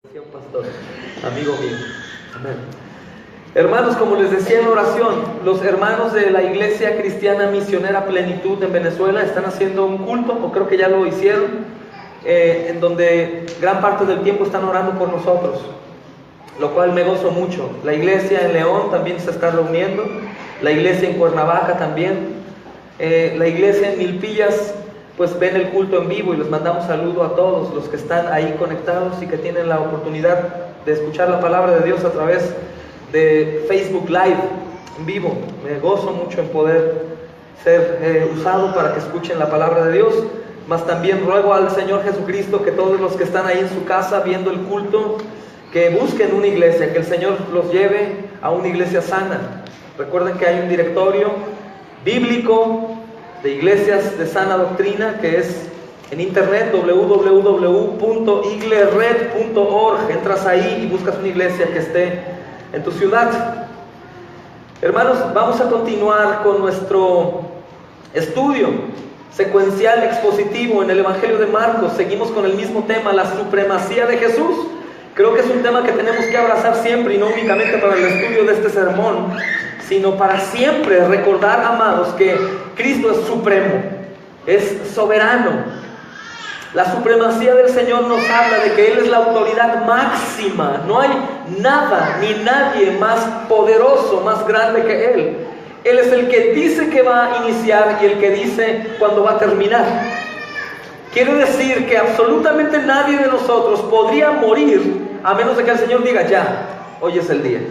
Decía un pastor, amigo mío. Amén. Hermanos, como les decía en oración, los hermanos de la Iglesia Cristiana Misionera Plenitud en Venezuela están haciendo un culto, o creo que ya lo hicieron, en donde gran parte del tiempo están orando por nosotros, lo cual me gozo mucho. La iglesia en León también se está reuniendo, la iglesia en Cuernavaca también, la iglesia en Milpillas pues ven el culto en vivo, y les mandamos saludo a todos los que están ahí conectados y que tienen la oportunidad de escuchar la palabra de Dios a través de Facebook Live en vivo. Me gozo mucho en poder ser usado para que escuchen la palabra de Dios. Mas también ruego al Señor Jesucristo que todos los que están ahí en su casa viendo el culto, que busquen una iglesia, que el Señor los lleve a una iglesia sana. Recuerden que hay un directorio bíblico de iglesias de sana doctrina que es en internet, www.iglered.org. Entras ahí y buscas una iglesia que esté en tu ciudad. Hermanos, vamos a continuar con nuestro estudio secuencial expositivo en el Evangelio de Marcos. Seguimos con el mismo tema, la supremacía de Jesús. Creo que es un tema que tenemos que abrazar siempre, y no únicamente para el estudio de este sermón, sino para siempre recordar, amados, que Cristo es supremo, es soberano. La supremacía del Señor nos habla de que Él es la autoridad máxima. No hay nada ni nadie más poderoso, más grande que Él. Él es el que dice que va a iniciar y el que dice cuándo va a terminar. Quiere decir que absolutamente nadie de nosotros podría morir a menos de que el Señor diga: ya, hoy es el día.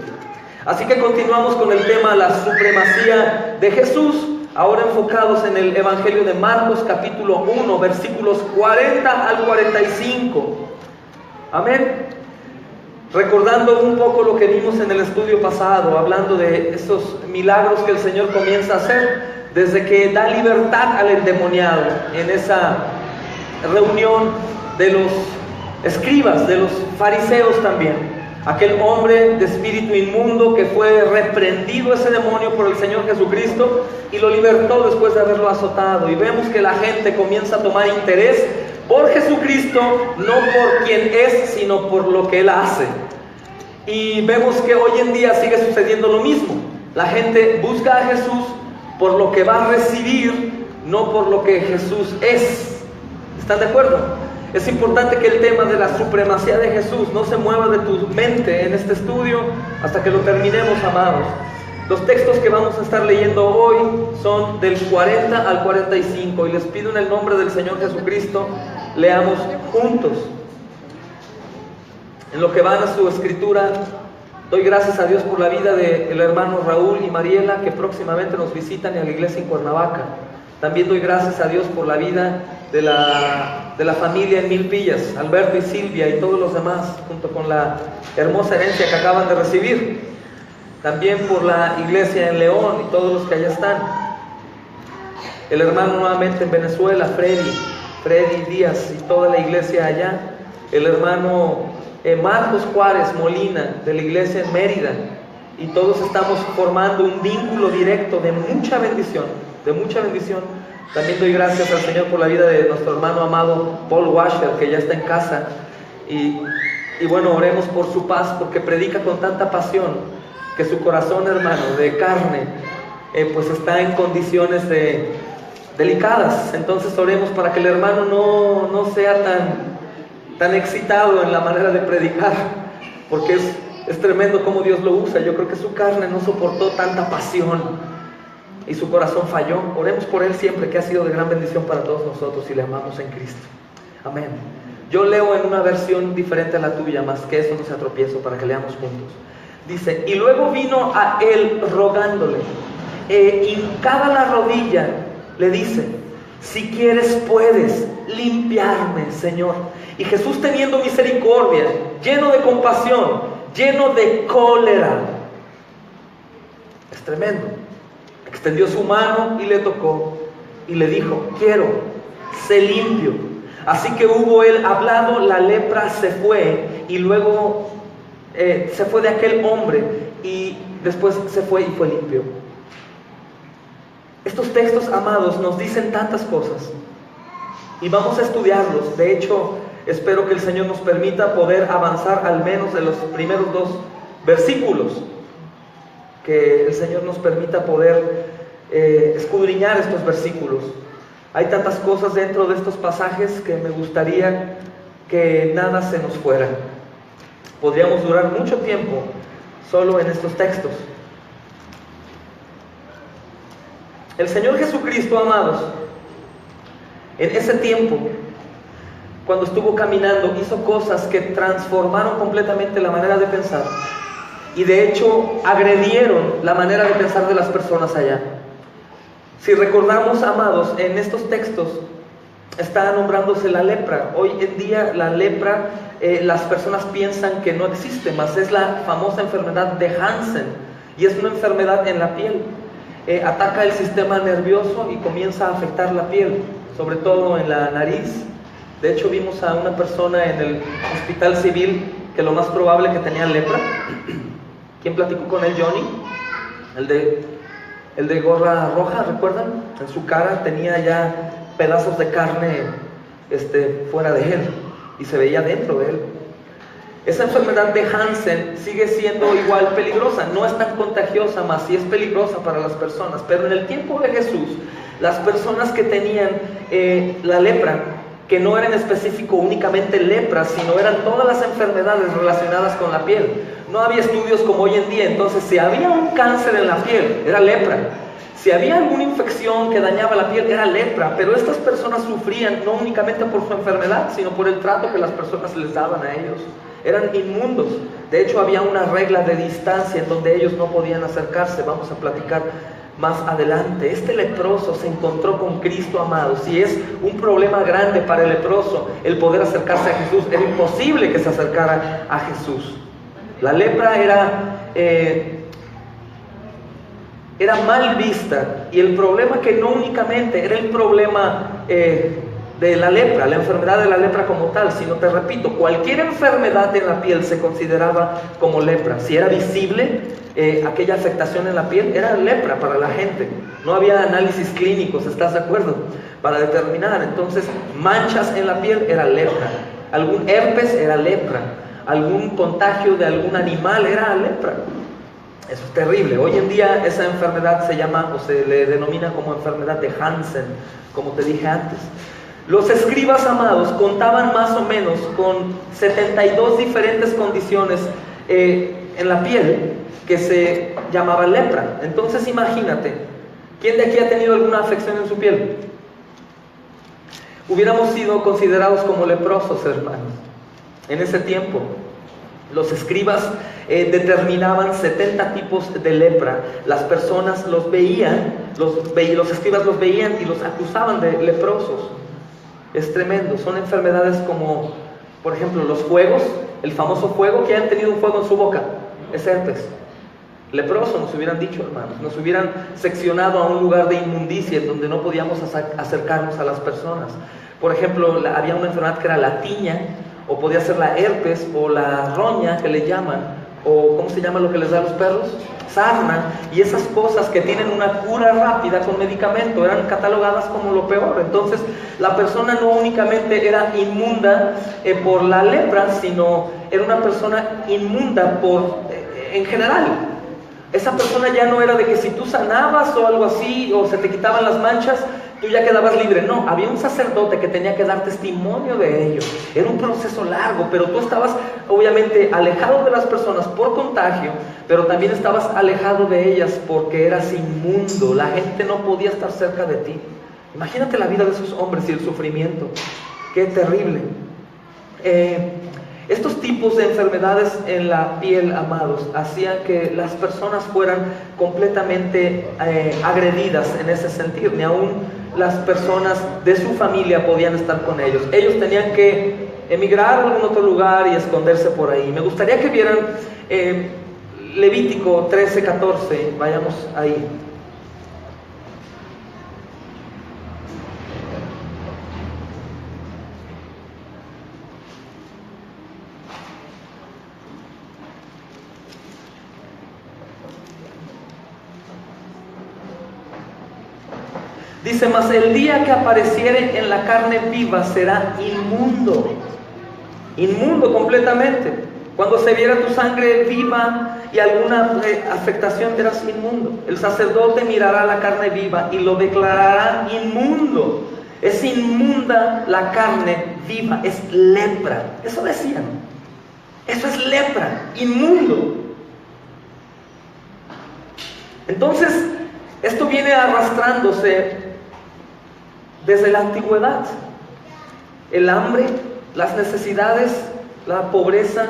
Así que continuamos con el tema, la supremacía de Jesús, ahora enfocados en el Evangelio de Marcos, capítulo 1, versículos 40 al 45. Amén. Recordando un poco lo que vimos en el estudio pasado, hablando de esos milagros que el Señor comienza a hacer desde que da libertad al endemoniado en esa reunión de los escribas, de los fariseos también. Aquel hombre de espíritu inmundo que fue reprendido ese demonio por el Señor Jesucristo y lo libertó después de haberlo azotado. Y vemos que la gente comienza a tomar interés por Jesucristo, no por quien es, sino por lo que Él hace. Y vemos que hoy en día sigue sucediendo lo mismo. La gente busca a Jesús por lo que va a recibir, no por lo que Jesús es. ¿Están de acuerdo? Es importante que el tema de la supremacía de Jesús no se mueva de tu mente en este estudio hasta que lo terminemos, amados. Los textos que vamos a estar leyendo hoy son del 40 al 45, y les pido en el nombre del Señor Jesucristo, leamos juntos. En lo que van a su escritura, doy gracias a Dios por la vida del hermano Raúl y Mariela, que próximamente nos visitan a la iglesia en Cuernavaca. También doy gracias a Dios por la vida de la familia en Milpillas, Alberto y Silvia y todos los demás, junto con la hermosa herencia que acaban de recibir. También por la iglesia en León y todos los que allá están. El hermano nuevamente en Venezuela, Freddy Díaz y toda la iglesia allá. El hermano Marcos Juárez Molina de la iglesia en Mérida. Y todos estamos formando un vínculo directo de mucha bendición, de mucha bendición. También doy gracias al Señor por la vida de nuestro hermano amado Paul Washer, que ya está en casa. Y bueno, oremos por su paz, porque predica con tanta pasión que su corazón, hermano, de carne, pues está en condiciones delicadas. Entonces oremos para que el hermano no sea tan excitado en la manera de predicar, porque es tremendo cómo Dios lo usa. Yo creo que su carne no soportó tanta pasión y su corazón falló. Oremos por él siempre, que ha sido de gran bendición para todos nosotros y le amamos en Cristo. Amén. Yo leo en una versión diferente a la tuya, más que eso no sea tropiezo, para que leamos juntos. Dice: y luego vino a él rogándole, hincada la rodilla, le dice: si quieres puedes limpiarme, Señor. Y Jesús, teniendo misericordia, lleno de compasión, lleno de cólera, es tremendo, extendió su mano y le tocó y le dijo: quiero, sé limpio. Así que hubo él hablado, la lepra se fue, y luego se fue de aquel hombre, y después se fue y fue limpio. Estos textos, amados, nos dicen tantas cosas y vamos a estudiarlos. De hecho, Espero que el Señor nos permita poder avanzar al menos de los primeros 2 versículos. Que el Señor nos permita poder escudriñar estos versículos. Hay tantas cosas dentro de estos pasajes que me gustaría que nada se nos fuera. Podríamos durar mucho tiempo solo en estos textos. El Señor Jesucristo, amados, en ese tiempo, cuando estuvo caminando, hizo cosas que transformaron completamente la manera de pensar y de hecho agredieron la manera de pensar de las personas allá. Si recordamos, amados, en estos textos está nombrándose la lepra. Hoy en día la lepra, las personas piensan que no existe, mas es la famosa enfermedad de Hansen, y es una enfermedad en la piel. Ataca el sistema nervioso y comienza a afectar la piel, sobre todo en la nariz. De hecho, vimos a una persona en el hospital civil que lo más probable que tenía lepra. ¿Quién platicó con él? Johnny, el de gorra roja, ¿recuerdan? En su cara tenía ya pedazos de carne fuera de él y se veía dentro de él. Esa enfermedad de Hansen sigue siendo igual peligrosa, no es tan contagiosa, más sí es peligrosa para las personas. Pero en el tiempo de Jesús, las personas que tenían la lepra, que no era en específico únicamente lepra, sino eran todas las enfermedades relacionadas con la piel. No había estudios como hoy en día, entonces si había un cáncer en la piel, era lepra. Si había alguna infección que dañaba la piel, era lepra. Pero estas personas sufrían no únicamente por su enfermedad, sino por el trato que las personas les daban a ellos. Eran inmundos. De hecho, había una regla de distancia en donde ellos no podían acercarse. Vamos a platicar más adelante. Este leproso se encontró con Cristo, amados, y es un problema grande para el leproso el poder acercarse a Jesús. Era imposible que se acercara a Jesús. La lepra era mal vista, y el problema que no únicamente era el problema de la lepra, la enfermedad de la lepra como tal, sino, te repito, cualquier enfermedad en la piel se consideraba como lepra. Si era visible aquella afectación en la piel, era lepra para la gente. No había análisis clínicos, ¿estás de acuerdo?, para determinar. Entonces, manchas en la piel era lepra, algún herpes era lepra, algún contagio de algún animal era lepra. Eso es terrible. Hoy en día esa enfermedad se llama, o se le denomina como enfermedad de Hansen, como te dije antes. Los escribas, amados, contaban más o menos con 72 diferentes condiciones en la piel que se llamaba lepra. Entonces imagínate, ¿quién de aquí ha tenido alguna afección en su piel? Hubiéramos sido considerados como leprosos, hermanos, en ese tiempo. Los escribas determinaban 70 tipos de lepra. Las personas los veían, los escribas los veían y los acusaban de leprosos. Es tremendo. Son enfermedades como, por ejemplo, los fuegos, el famoso fuego. que han tenido un fuego en su boca? Es herpes. Leproso, nos hubieran dicho, hermanos. Nos hubieran seccionado a un lugar de inmundicia en donde no podíamos acercarnos a las personas. Por ejemplo, había una enfermedad que era la tiña, o podía ser la herpes, o la roña, que le llaman, o ¿cómo se llama lo que les da a los perros? Sarna. Y esas cosas que tienen una cura rápida con medicamento eran catalogadas como lo peor. Entonces la persona no únicamente era inmunda por la lepra, sino era una persona inmunda en general. Esa persona ya no era de que si tú sanabas o algo así, o se te quitaban las manchas, tú ya quedabas libre. No, había un sacerdote que tenía que dar testimonio de ello. Era un proceso largo, pero tú estabas obviamente alejado de las personas por contagio, pero también estabas alejado de ellas porque eras inmundo. La gente no podía estar cerca de ti. Imagínate la vida de esos hombres y el sufrimiento. Qué terrible. Estos tipos de enfermedades en la piel, amados, hacían que las personas fueran completamente agredidas en ese sentido. Ni aún las personas de su familia podían estar con ellos. Ellos tenían que emigrar a algún otro lugar y esconderse por ahí. Me gustaría que vieran Levítico 13:14. Vayamos ahí. Dice: mas el día que apareciere en la carne viva será inmundo. inmundo completamente. Cuando se viera tu sangre viva y alguna afectación, eras inmundo. El sacerdote mirará la carne viva y lo declarará inmundo. Es inmunda la carne viva, es lepra. Eso decían. Eso es lepra, inmundo. Entonces, esto viene arrastrándose desde la antigüedad. El hambre, las necesidades, la pobreza,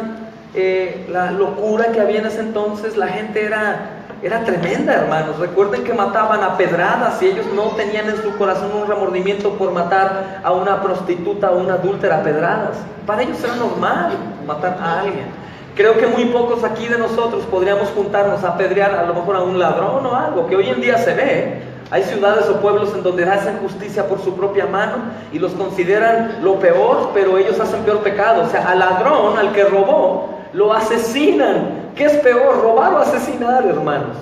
la locura que había en ese entonces. La gente era tremenda, hermanos. Recuerden que mataban a pedradas y ellos no tenían en su corazón un remordimiento por matar a una prostituta o una adúltera a pedradas. Para ellos era normal matar a alguien. Creo que muy pocos aquí de nosotros podríamos juntarnos a apedrear a lo mejor a un ladrón o algo, que hoy en día se ve. Hay ciudades o pueblos en donde hacen justicia por su propia mano y los consideran lo peor, pero ellos hacen peor pecado. O sea, al ladrón, al que robó, lo asesinan. ¿Qué es peor, robar o asesinar, hermanos?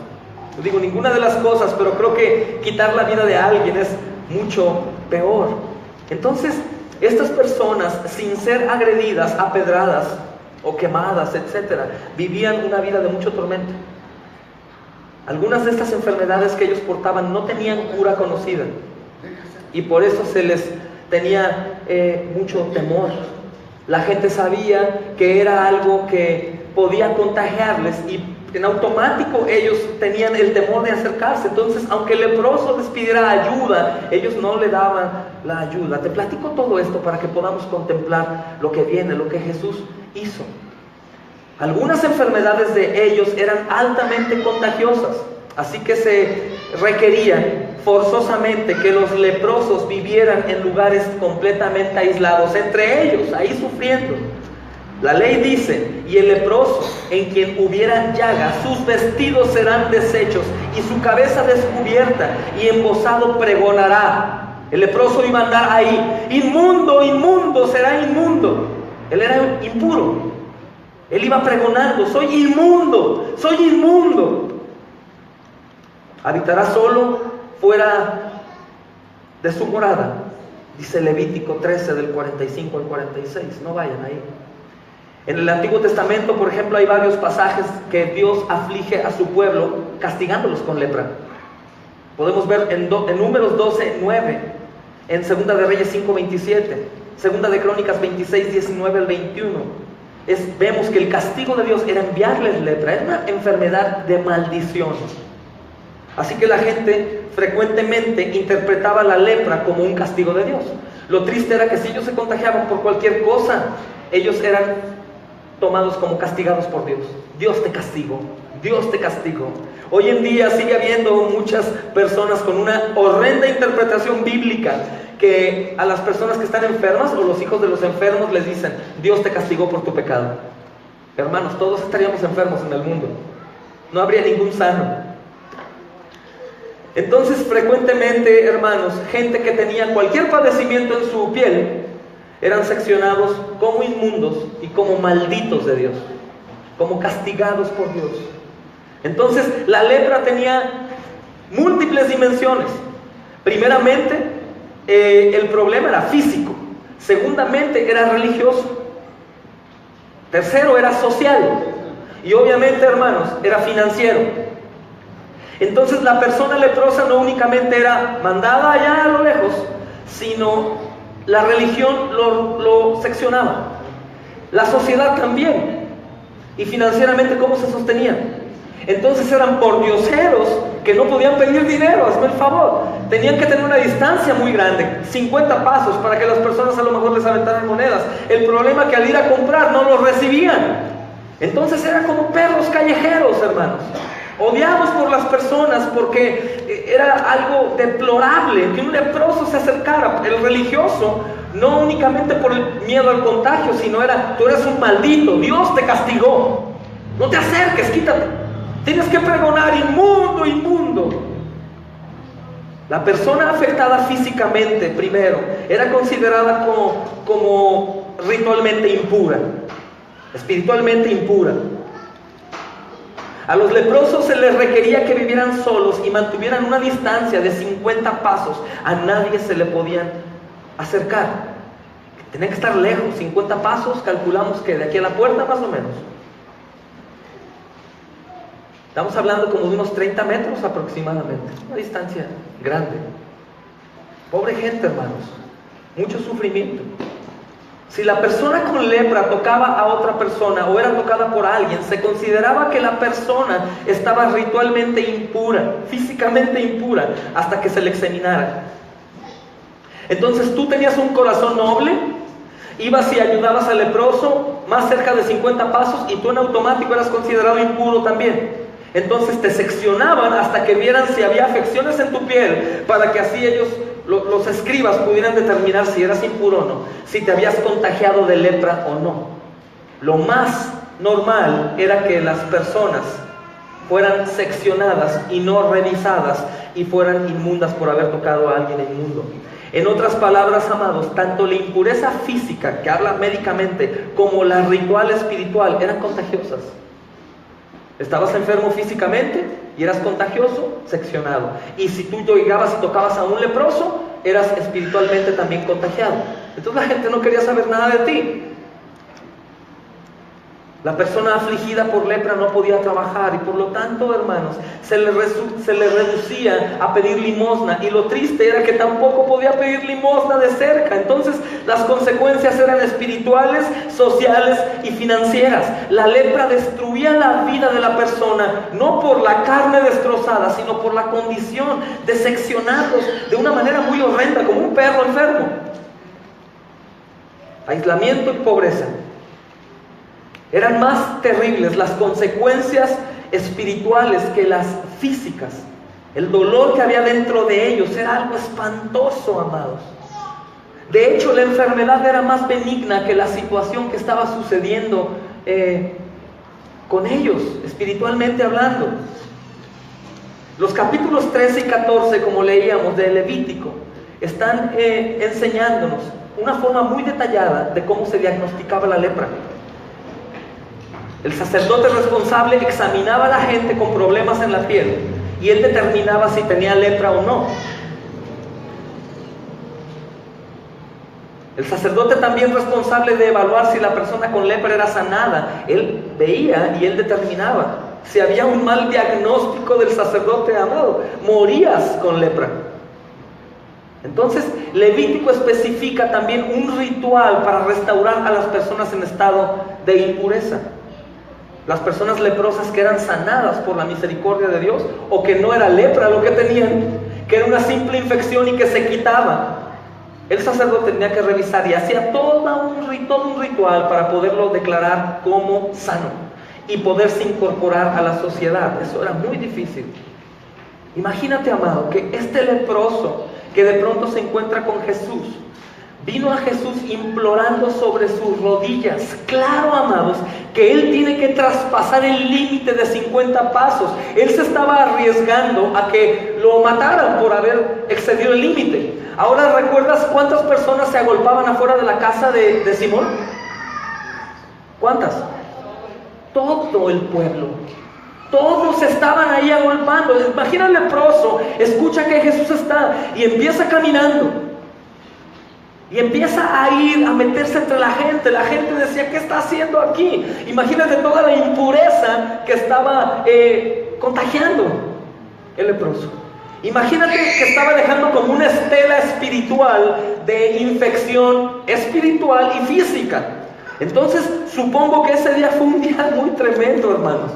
No digo ninguna de las cosas, pero creo que quitar la vida de alguien es mucho peor. Entonces, estas personas, sin ser agredidas, apedradas o quemadas, etcétera, vivían una vida de mucho tormento. Algunas de estas enfermedades que ellos portaban no tenían cura conocida y por eso se les tenía mucho temor. La gente sabía que era algo que podía contagiarles y en automático ellos tenían el temor de acercarse. Entonces, aunque el leproso les pidiera ayuda, ellos no le daban la ayuda. Te platico todo esto para que podamos contemplar lo que viene, lo que Jesús hizo. Algunas enfermedades de ellos eran altamente contagiosas, así que se requería forzosamente que los leprosos vivieran en lugares completamente aislados entre ellos, ahí sufriendo. La ley dice: y el leproso en quien hubiera llagas, sus vestidos serán deshechos y su cabeza descubierta, y embozado pregonará. El leproso iba a andar ahí: inmundo, inmundo, será inmundo. Él era impuro. Él iba pregonando: soy inmundo, soy inmundo. Habitará solo fuera de su morada, dice Levítico 13 del 45 al 46. No vayan ahí. En el Antiguo Testamento, por ejemplo, hay varios pasajes que Dios aflige a su pueblo castigándolos con lepra. Podemos ver en Números 12, 9, en Segunda de Reyes 5, 27, Segunda de Crónicas 26, 19 al 21. Vemos que el castigo de Dios era enviarles lepra, era una enfermedad de maldición. Así que la gente frecuentemente interpretaba la lepra como un castigo de Dios. Lo triste era que si ellos se contagiaban por cualquier cosa, ellos eran tomados como castigados por Dios. Dios te castigó, Dios te castigó. Hoy en día sigue habiendo muchas personas con una horrenda interpretación bíblica, que a las personas que están enfermas o los hijos de los enfermos les dicen: Dios te castigó por tu pecado. Hermanos, todos estaríamos enfermos en el mundo, no habría ningún sano. Entonces, frecuentemente, hermanos, gente que tenía cualquier padecimiento en su piel eran seccionados como inmundos y como malditos de Dios, como castigados por Dios. Entonces, la lepra tenía múltiples dimensiones. Primeramente, el problema era físico. Segundamente, era religioso. Tercero, era social. Y obviamente, hermanos, era financiero. Entonces, la persona leprosa no únicamente era mandada allá a lo lejos, sino la religión lo seccionaba. La sociedad también. Y financieramente, ¿cómo se sostenían? Entonces eran pordioseros que no podían pedir dinero, hazme el favor. Tenían que tener una distancia muy grande, 50 pasos, para que las personas a lo mejor les aventaran monedas. El problema es que al ir a comprar no los recibían. Entonces eran como perros callejeros, hermanos. Odiados por las personas porque era algo deplorable que un leproso se acercara. El religioso, no únicamente por el miedo al contagio, sino era: tú eres un maldito, Dios te castigó, no te acerques, quítate. Tienes que pregonar: inmundo, inmundo. La persona afectada físicamente, primero, era considerada como ritualmente impura, espiritualmente impura. A los leprosos se les requería que vivieran solos y mantuvieran una distancia de 50 pasos. A nadie se le podían acercar. Tenía que estar lejos, 50 pasos, calculamos que de aquí a la puerta más o menos. Estamos hablando como de unos 30 metros aproximadamente, una distancia grande. Pobre gente, hermanos, mucho sufrimiento. Si la persona con lepra tocaba a otra persona o era tocada por alguien, se consideraba que la persona estaba ritualmente impura, físicamente impura, hasta que se le examinara. Entonces tú tenías un corazón noble, ibas y ayudabas al leproso más cerca de 50 pasos y tú en automático eras considerado impuro también. Entonces te seccionaban hasta que vieran si había afecciones en tu piel, para que así ellos, los escribas, pudieran determinar si eras impuro o no, si te habías contagiado de lepra o no. Lo más normal era que las personas fueran seccionadas y no revisadas y fueran inmundas por haber tocado a alguien inmundo. En otras palabras, amados, tanto la impureza física, que habla médicamente, como la ritual espiritual eran contagiosas. Estabas enfermo físicamente y eras contagioso, seccionado. Y si tú llegabas y tocabas a un leproso, eras espiritualmente también contagiado. Entonces la gente no quería saber nada de ti. La persona afligida por lepra no podía trabajar y por lo tanto, hermanos, se le reducía a pedir limosna, y lo triste era que tampoco podía pedir limosna de cerca. Entonces las consecuencias eran espirituales, sociales y financieras. La lepra destruía la vida de la persona, no por la carne destrozada, sino por la condición de seccionados de una manera muy horrenda, como un perro enfermo. Aislamiento y pobreza. Eran más terribles las consecuencias espirituales que las físicas. El dolor que había dentro de ellos era algo espantoso, amados. De hecho, la enfermedad era más benigna que la situación que estaba sucediendo con ellos, espiritualmente hablando. Los capítulos 13 y 14, como leíamos de Levítico, están enseñándonos una forma muy detallada de cómo se diagnosticaba la lepra. El sacerdote responsable examinaba a la gente con problemas en la piel y él determinaba si tenía lepra o no. El sacerdote también responsable de evaluar si la persona con lepra era sanada, él veía y él determinaba. Si había un mal diagnóstico del sacerdote, amado, morías con lepra. Entonces, Levítico especifica también un ritual para restaurar a las personas en estado de impureza. Las personas leprosas que eran sanadas por la misericordia de Dios, o que no era lepra lo que tenían, que era una simple infección y que se quitaba, el sacerdote tenía que revisar y hacía todo un ritual para poderlo declarar como sano y poderse incorporar a la sociedad. Eso era muy difícil. Imagínate, amado, que este leproso que de pronto se encuentra con Jesús, vino a Jesús implorando sobre sus rodillas. Claro, amados, que él tiene que traspasar el límite de 50 pasos. Él se estaba arriesgando a que lo mataran por haber excedido el límite. Ahora, ¿recuerdas cuántas personas se agolpaban afuera de la casa de Simón? ¿Cuántas? Todo el pueblo. Todos estaban ahí agolpando. Imagina el leproso, escucha que Jesús está y empieza caminando. Y empieza a ir, a meterse entre la gente. La gente decía, ¿qué está haciendo aquí? Imagínate toda la impureza que estaba contagiando el leproso. Imagínate que estaba dejando como una estela espiritual de infección espiritual y física. Entonces, supongo que ese día fue un día muy tremendo, hermanos.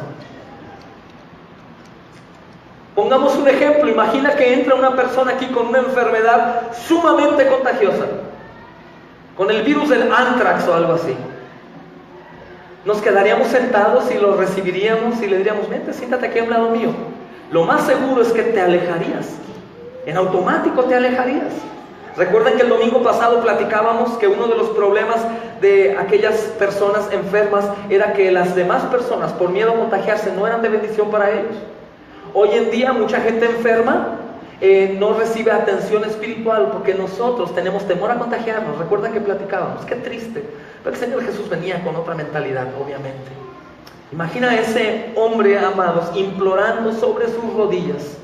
Pongamos un ejemplo. Imagina que entra una persona aquí con una enfermedad sumamente contagiosa, con el virus del anthrax o algo así. Nos quedaríamos sentados y lo recibiríamos y le diríamos, vente, siéntate aquí a un lado mío. Lo más seguro es que te alejarías. En automático te alejarías. Recuerden que el domingo pasado platicábamos que uno de los problemas de aquellas personas enfermas era que las demás personas, por miedo a contagiarse, no eran de bendición para ellos. Hoy en día mucha gente enferma no recibe atención espiritual porque nosotros tenemos temor a contagiarnos. Recuerdan que platicábamos, qué triste, pero el Señor Jesús venía con otra mentalidad, obviamente. Imagina a ese hombre, amados, implorando sobre sus rodillas,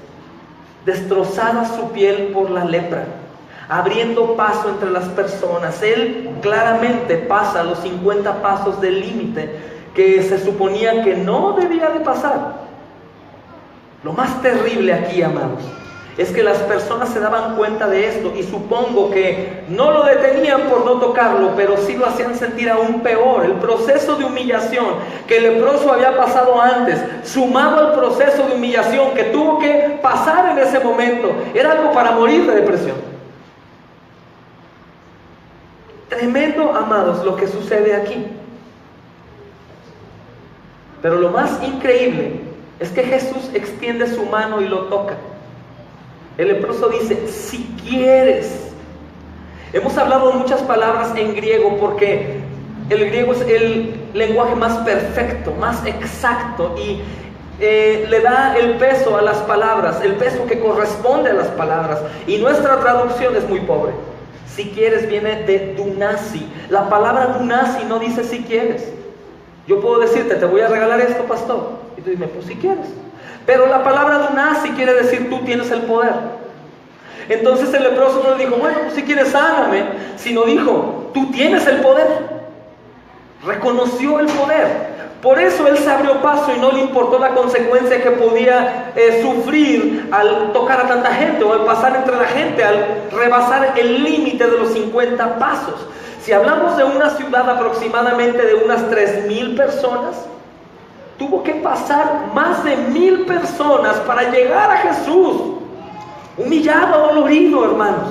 destrozada su piel por la lepra, abriendo paso entre las personas. Él claramente pasa los 50 pasos del límite que se suponía que no debía de pasar. Lo más terrible aquí, amados, es que las personas se daban cuenta de esto y supongo que no lo detenían por no tocarlo, pero sí lo hacían sentir aún peor. El proceso de humillación que el leproso había pasado antes, sumado al proceso de humillación que tuvo que pasar en ese momento, era algo para morir de depresión. Tremendo, amados, lo que sucede aquí. Pero lo más increíble es que Jesús extiende su mano y lo toca. El leproso dice, si quieres. Hemos hablado muchas palabras en griego porque el griego es el lenguaje más perfecto, más exacto y le da el peso a las palabras, el peso que corresponde a las palabras. Y nuestra traducción es muy pobre. Si quieres viene de dunasi. La palabra dunasi no dice si quieres. Yo puedo decirte, te voy a regalar esto, pastor. Y tú dices, pues si quieres. Pero la palabra dunasi quiere decir tú tienes el poder. Entonces el leproso no le dijo, bueno, pues si quieres sáname, sino dijo, tú tienes el poder. Reconoció el poder. Por eso él se abrió paso y no le importó la consecuencia que podía sufrir al tocar a tanta gente o al pasar entre la gente, al rebasar el límite de los 50 pasos. Si hablamos de una ciudad aproximadamente de unas 3,000 personas, tuvo que pasar más de 1,000 personas para llegar a Jesús, humillado, dolorido, hermanos,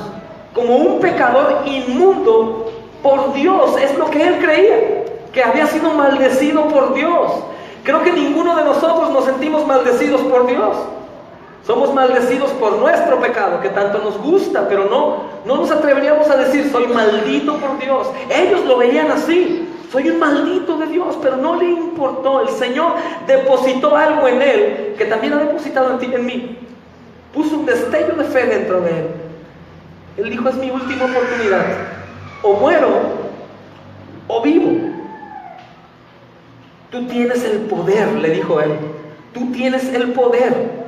como un pecador inmundo por Dios. Es lo que él creía, que había sido maldecido por Dios. Creo que ninguno de nosotros nos sentimos maldecidos por Dios. Somos maldecidos por nuestro pecado, que tanto nos gusta, pero no nos atreveríamos a decir, soy maldito por Dios. Ellos lo veían así. Soy un maldito de Dios, pero no le importó. El Señor depositó algo en él que también ha depositado en ti y en mí. Puso un destello de fe dentro de él. Él dijo, es mi última oportunidad. O muero o vivo. Tú tienes el poder, le dijo él. Tú tienes el poder.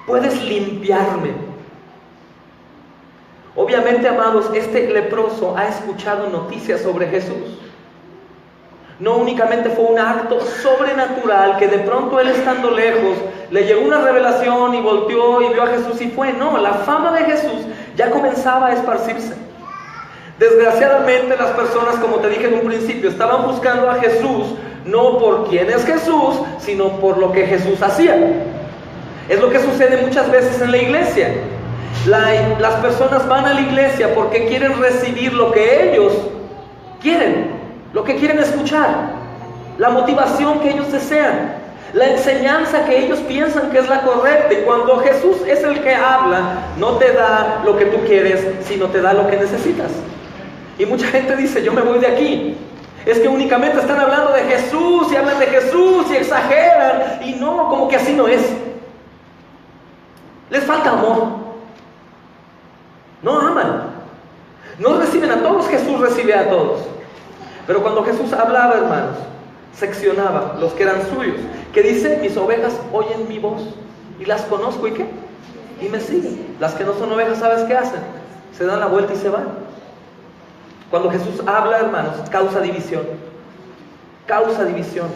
Puedes limpiarme. Obviamente, amados, este leproso ha escuchado noticias sobre Jesús. No únicamente fue un acto sobrenatural que de pronto él estando lejos le llegó una revelación y volteó y vio a Jesús y fue. No, la fama de Jesús ya comenzaba a esparcirse. Desgraciadamente las personas, como te dije en un principio, estaban buscando a Jesús no por quién es Jesús, sino por lo que Jesús hacía. Es lo que sucede muchas veces en la iglesia. Las personas van a la iglesia porque quieren recibir lo que ellos quieren, lo que quieren escuchar, la motivación que ellos desean, la enseñanza que ellos piensan que es la correcta. Y cuando Jesús es el que habla, no te da lo que tú quieres, sino te da lo que necesitas. Y mucha gente dice, yo me voy de aquí. Es que únicamente están hablando de Jesús y hablan de Jesús y exageran. Y no, como que así no es. Les falta amor. No aman. No reciben a todos, Jesús recibe a todos. Pero cuando Jesús hablaba, hermanos, seccionaba los que eran suyos. Que dice, mis ovejas oyen mi voz y las conozco, ¿y qué? Y me siguen. Las que no son ovejas, ¿sabes qué hacen? Se dan la vuelta y se van. Cuando Jesús habla, hermanos, causa división. Causa división.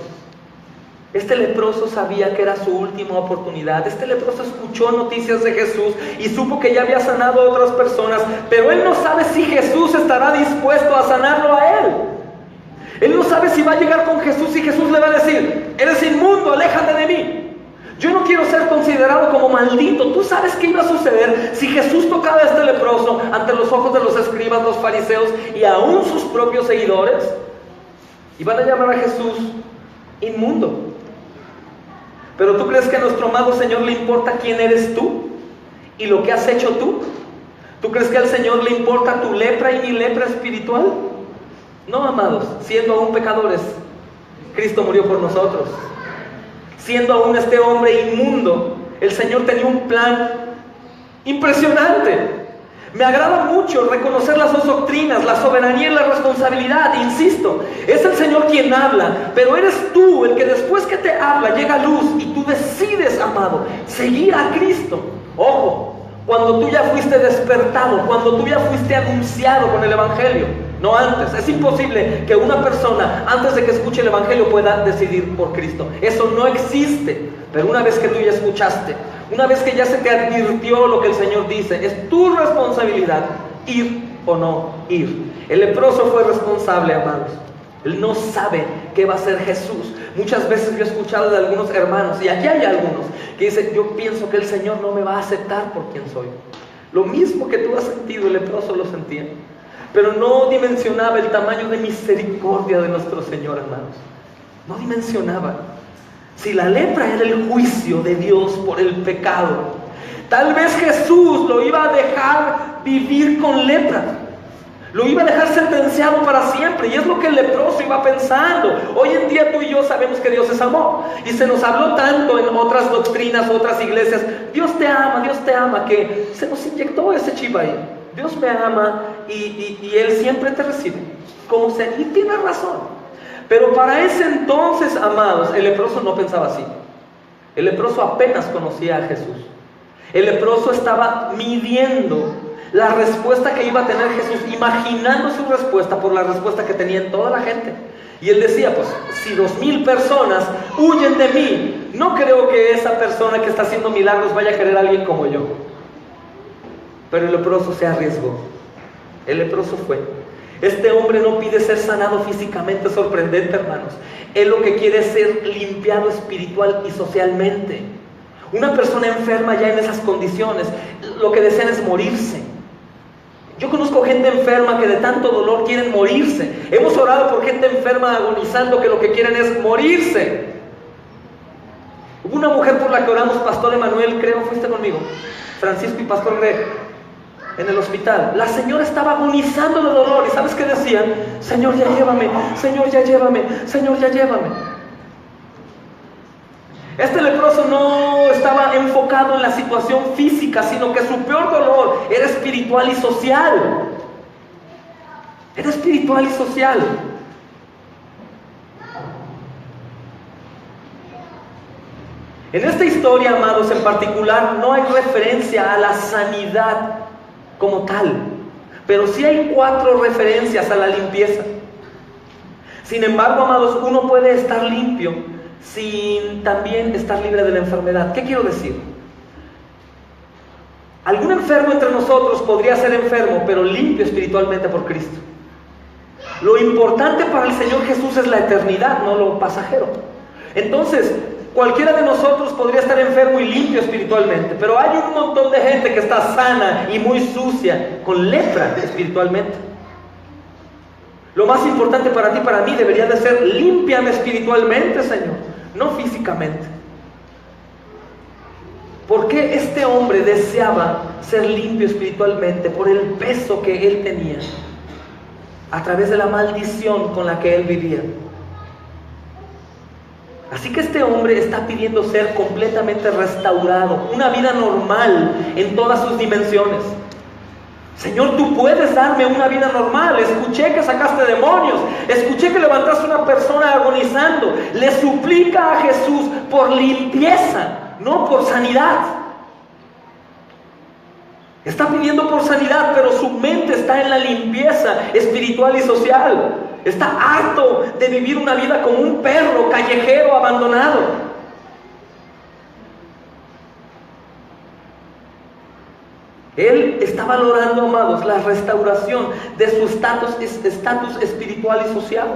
Este leproso sabía que era su última oportunidad. Este leproso escuchó noticias de Jesús y supo que ya había sanado a otras personas, pero él no sabe si Jesús estará dispuesto a sanarlo a él. Él no sabe si va a llegar con Jesús y Jesús le va a decir, eres inmundo, aléjate de mí. Yo no quiero ser considerado como maldito. ¿Tú sabes qué iba a suceder si Jesús tocaba a este leproso ante los ojos de los escribas, los fariseos y aún sus propios seguidores? Iban a llamar a Jesús inmundo. ¿Pero tú crees que a nuestro amado Señor le importa quién eres tú y lo que has hecho tú? ¿Tú crees que al Señor le importa tu lepra y mi lepra espiritual? No, amados, siendo aún pecadores, Cristo murió por nosotros. Siendo aún este hombre inmundo, el Señor tenía un plan impresionante. Me agrada mucho reconocer las dos doctrinas, la soberanía y la responsabilidad. Insisto, es el Señor quien habla, pero eres tú el que después que te habla llega luz y tú decides, amado, seguir a Cristo. Ojo, cuando tú ya fuiste despertado, cuando tú ya fuiste anunciado con el Evangelio, no antes. Es imposible que una persona antes de que escuche el Evangelio pueda decidir por Cristo. Eso no existe. Pero una vez que tú ya escuchaste, una vez que ya se te advirtió lo que el Señor dice, es tu responsabilidad ir o no ir. El leproso fue responsable, amados. Él no sabe qué va a hacer Jesús. Muchas veces yo he escuchado de algunos hermanos, y aquí hay algunos, que dicen: yo pienso que el Señor no me va a aceptar por quien soy. Lo mismo que tú has sentido, el leproso lo sentía. Pero no dimensionaba el tamaño de misericordia de nuestro Señor, hermanos. No dimensionaba. Si la lepra era el juicio de Dios por el pecado, tal vez Jesús lo iba a dejar vivir con lepra. Lo iba a dejar sentenciado para siempre. Y es lo que el leproso iba pensando. Hoy en día tú y yo sabemos que Dios es amor. Y se nos habló tanto en otras doctrinas, otras iglesias: Dios te ama, que se nos inyectó ese chip ahí. Dios me ama y Él siempre te recibe como sea. Y tiene razón. Pero para ese entonces, amados, el leproso no pensaba así. El leproso apenas conocía a Jesús. El leproso estaba midiendo la respuesta que iba a tener Jesús, imaginando su respuesta por la respuesta que tenía en toda la gente. Y él decía: pues si 2,000 personas huyen de mí, no creo que esa persona que está haciendo milagros vaya a querer a alguien como yo. Pero el leproso se arriesgó. El leproso fue. Este hombre no pide ser sanado físicamente, sorprendente, hermanos. Él lo que quiere es ser limpiado espiritual y socialmente. Una persona enferma ya en esas condiciones, lo que desean es morirse. Yo conozco gente enferma que de tanto dolor quieren morirse. Hemos orado por gente enferma agonizando que lo que quieren es morirse. Hubo una mujer por la que oramos, Pastor Emanuel, creo, fuiste conmigo, Francisco y Pastor Greg, en el hospital. La señora estaba agonizando de dolor. ¿Y sabes qué decían? Señor, ya llévame, Señor, ya llévame, Señor, ya llévame. Este leproso no estaba enfocado en la situación física, sino que su peor dolor era espiritual y social. Era espiritual y social. En esta historia, amados, en particular, no hay referencia a la sanidad como tal, pero sí hay 4 referencias a la limpieza. Sin embargo, amados, uno puede estar limpio sin también estar libre de la enfermedad. ¿Qué quiero decir? Algún enfermo entre nosotros podría ser enfermo, pero limpio espiritualmente por Cristo. Lo importante para el Señor Jesús es la eternidad, no lo pasajero. Entonces, cualquiera de nosotros podría estar enfermo y limpio espiritualmente, pero hay un montón de gente que está sana y muy sucia, con lepra espiritualmente. Lo más importante para ti y para mí debería de ser: límpiame espiritualmente, Señor, no físicamente. ¿Por qué este hombre deseaba ser limpio espiritualmente? Por el peso que él tenía, a través de la maldición con la que él vivía. Así que este hombre está pidiendo ser completamente restaurado, una vida normal en todas sus dimensiones. Señor, tú puedes darme una vida normal. Escuché que sacaste demonios, escuché que levantaste a una persona agonizando. Le suplica a Jesús por limpieza, no por sanidad. Está pidiendo por sanidad, pero su mente está en la limpieza espiritual y social. Está harto de vivir una vida como un perro callejero abandonado. Él está valorando, amados, la restauración de su estatus espiritual y social.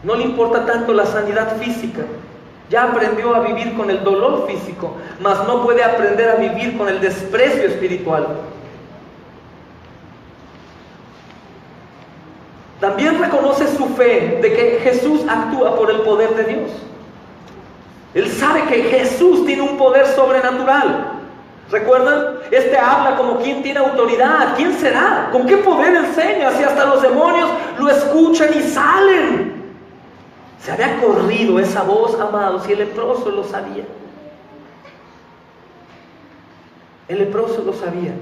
No le importa tanto la sanidad física. Ya aprendió a vivir con el dolor físico, mas no puede aprender a vivir con el desprecio espiritual. También reconoce su fe de que Jesús actúa por el poder de Dios. Él sabe que Jesús tiene un poder sobrenatural. ¿Recuerdan? Este habla como quien tiene autoridad. ¿Quién será? ¿Con qué poder enseña? Si hasta los demonios lo escuchan y salen. Se había corrido esa voz, amados, y el leproso lo sabía. El leproso lo sabía.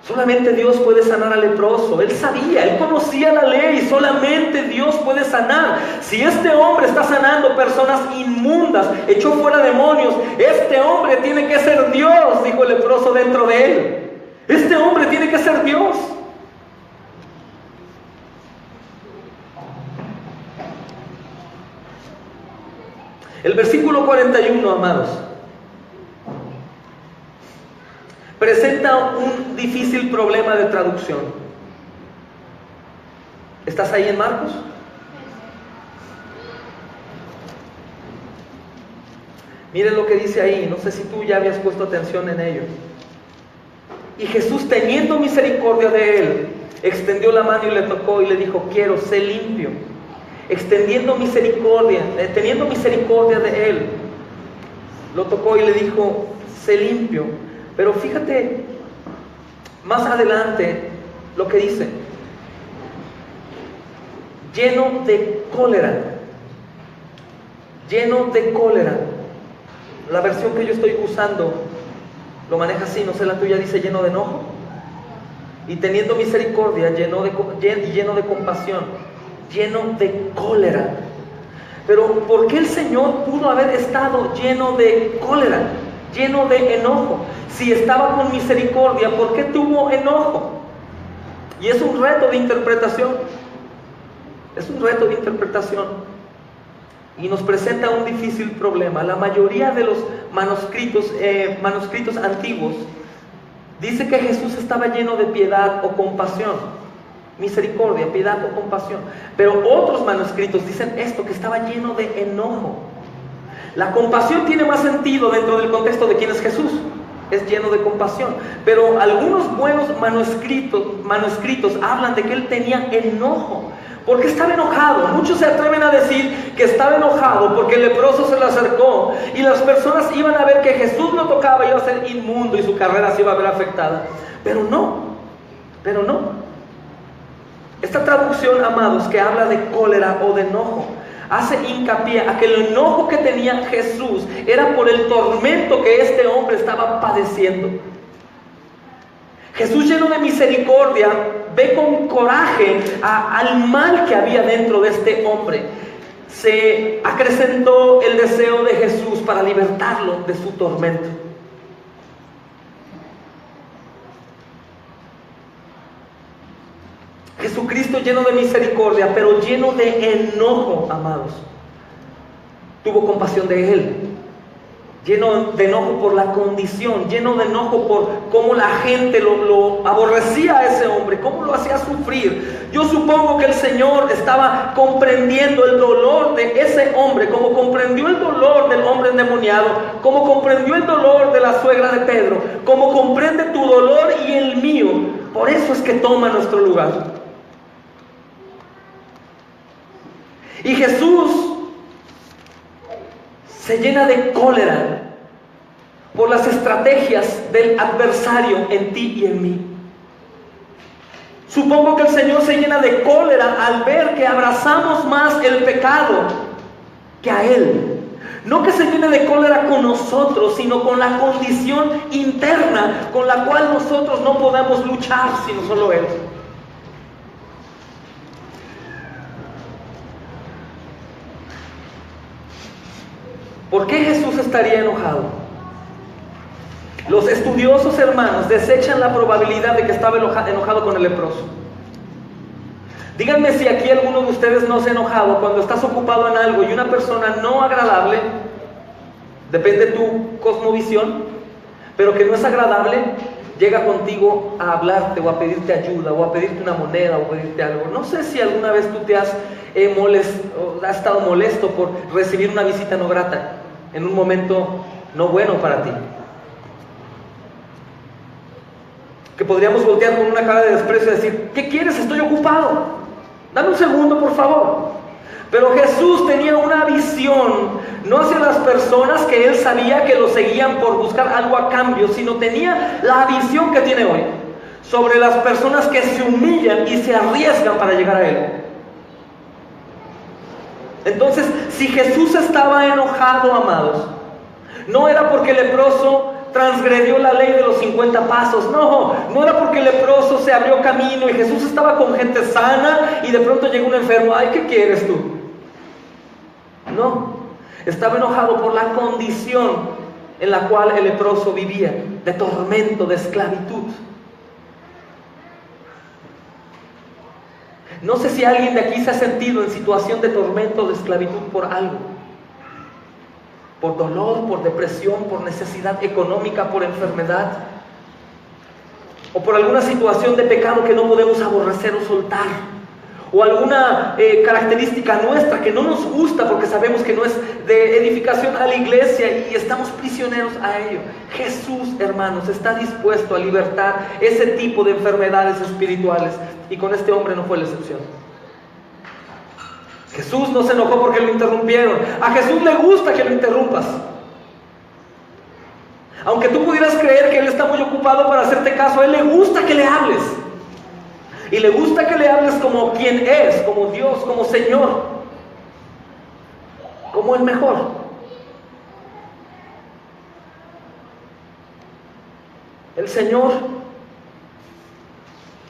Solamente Dios puede sanar al leproso. Él sabía, él conocía la ley. Solamente Dios puede sanar. Si este hombre está sanando personas inmundas, echó fuera demonios, este hombre tiene que ser Dios, dijo el leproso dentro de él. Este hombre tiene que ser Dios. El versículo 41, amados, presenta un difícil problema de traducción. ¿Estás ahí en Marcos? Miren lo que dice ahí, no sé si tú ya habías puesto atención en ello. Y Jesús, teniendo misericordia de él, extendió la mano y le tocó y le dijo: quiero, sé limpio. Teniendo misericordia de él, lo tocó y le dijo: sé limpio. Pero fíjate más adelante lo que dice: lleno de cólera. Lleno de cólera. La versión que yo estoy usando lo maneja así, no sé la tuya, dice lleno de enojo. Y teniendo misericordia, lleno de compasión, lleno de cólera. Pero ¿por qué el Señor pudo haber estado lleno de cólera, lleno de enojo? Si estaba con misericordia, ¿por qué tuvo enojo? Y es un reto de interpretación. Es un reto de interpretación. Y nos presenta un difícil problema. La mayoría de los manuscritos antiguos dice que Jesús estaba lleno de piedad o compasión. Misericordia, piedad o compasión. Pero otros manuscritos dicen esto, que estaba lleno de enojo. La compasión tiene más sentido dentro del contexto de quién es Jesús. Es lleno de compasión. Pero algunos buenos manuscritos hablan de que él tenía enojo. Porque estaba enojado. Muchos se atreven a decir que estaba enojado porque el leproso se le acercó y las personas iban a ver que Jesús lo tocaba y iba a ser inmundo y su carrera se iba a ver afectada. Pero no. Esta traducción, amados, que habla de cólera o de enojo, hace hincapié a que el enojo que tenía Jesús era por el tormento que este hombre estaba padeciendo. Jesús, lleno de misericordia, ve con coraje al mal que había dentro de este hombre. Se acrecentó el deseo de Jesús para libertarlo de su tormento. Jesucristo, lleno de misericordia, pero lleno de enojo, amados, tuvo compasión de él. Lleno de enojo por la condición, lleno de enojo por cómo la gente lo aborrecía a ese hombre, cómo lo hacía sufrir. Yo supongo que el Señor estaba comprendiendo el dolor de ese hombre, como comprendió el dolor del hombre endemoniado, como comprendió el dolor de la suegra de Pedro, como comprende tu dolor y el mío. Por eso es que toma nuestro lugar. Y Jesús se llena de cólera por las estrategias del adversario en ti y en mí. Supongo que el Señor se llena de cólera al ver que abrazamos más el pecado que a Él. No que se llene de cólera con nosotros, sino con la condición interna con la cual nosotros no podemos luchar, sino solo Él. ¿Por qué Jesús estaría enojado? Los estudiosos, hermanos, desechan la probabilidad de que estaba enojado con el leproso. Díganme si aquí alguno de ustedes no se ha enojado cuando estás ocupado en algo y una persona no agradable, depende de tu cosmovisión, pero que no es agradable, llega contigo a hablarte o a pedirte ayuda o a pedirte una moneda o a pedirte algo. No sé si alguna vez tú te has estado molesto por recibir una visita no grata en un momento no bueno para ti. Que podríamos voltear con una cara de desprecio y decir: ¿qué quieres? Estoy ocupado. Dame un segundo, por favor. Pero Jesús tenía una visión, no hacia las personas que Él sabía que lo seguían por buscar algo a cambio, sino tenía la visión que tiene hoy sobre las personas que se humillan y se arriesgan para llegar a Él. Entonces, si Jesús estaba enojado, amados, no era porque el leproso transgredió la ley de los 50 pasos. No era porque el leproso se abrió camino y Jesús estaba con gente sana y de pronto llegó un enfermo. Ay, ¿qué quieres tú? No, estaba enojado por la condición en la cual el leproso vivía, de tormento, de esclavitud. No sé si alguien de aquí se ha sentido en situación de tormento, de esclavitud por algo. Por dolor, por depresión, por necesidad económica, por enfermedad. O por alguna situación de pecado que no podemos aborrecer o soltar. O alguna característica nuestra que no nos gusta porque sabemos que no es de edificación a la iglesia y estamos prisioneros a ello. Jesús, hermanos, está dispuesto a libertar ese tipo de enfermedades espirituales. Y con este hombre no fue la excepción. Jesús no se enojó porque lo interrumpieron. A Jesús le gusta que lo interrumpas. Aunque tú pudieras creer que Él está muy ocupado para hacerte caso, a Él le gusta que le hables. Y le gusta que le hables como quien es, como Dios, como Señor, como el mejor. El Señor